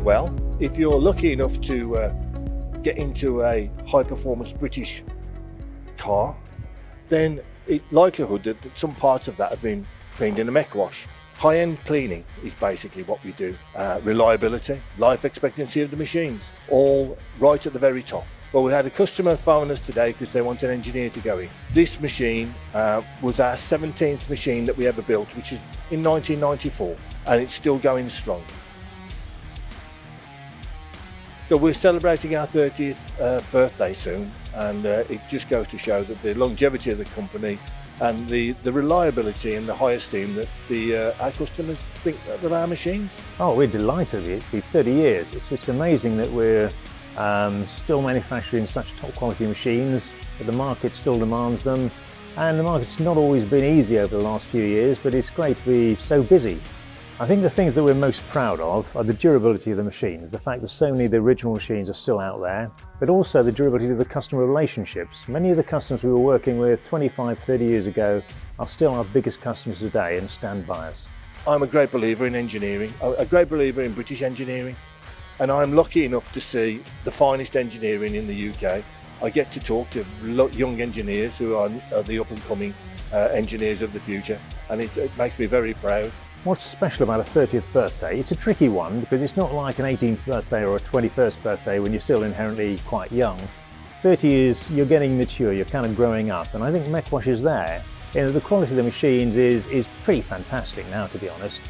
Well, if you're lucky enough to get into a high-performance British car, then it's likelihood that some parts of that have been cleaned in a MecWash. High-end cleaning is basically what we do. Reliability, life expectancy of the machines, all right at the very top. Well, we had a customer phone us today because they want an engineer to go in. This machine was our 17th machine that we ever built, which is in 1994, and it's still going strong. So we're celebrating our 30th birthday soon, and it just goes to show that the longevity of the company and the reliability and the high esteem that our customers think of our machines. Oh, we're delighted. It'll be 30 years. It's just amazing that we're still manufacturing such top quality machines, but the market still demands them. And the market's not always been easy over the last few years, but it's great to be so busy. I think the things that we're most proud of are the durability of the machines, the fact that so many of the original machines are still out there, but also the durability of the customer relationships. Many of the customers we were working with 25, 30 years ago are still our biggest customers today and stand by us. I'm a great believer in engineering, a great believer in British engineering, and I'm lucky enough to see the finest engineering in the UK. I get to talk to young engineers who are the up-and-coming engineers of the future, and it makes me very proud. What's special about a 30th birthday? It's a tricky one because it's not like an 18th birthday or a 21st birthday when you're still inherently quite young. 30 years, you're getting mature, you're kind of growing up, and I think MecWash is there. You know, the quality of the machines is pretty fantastic now, to be honest.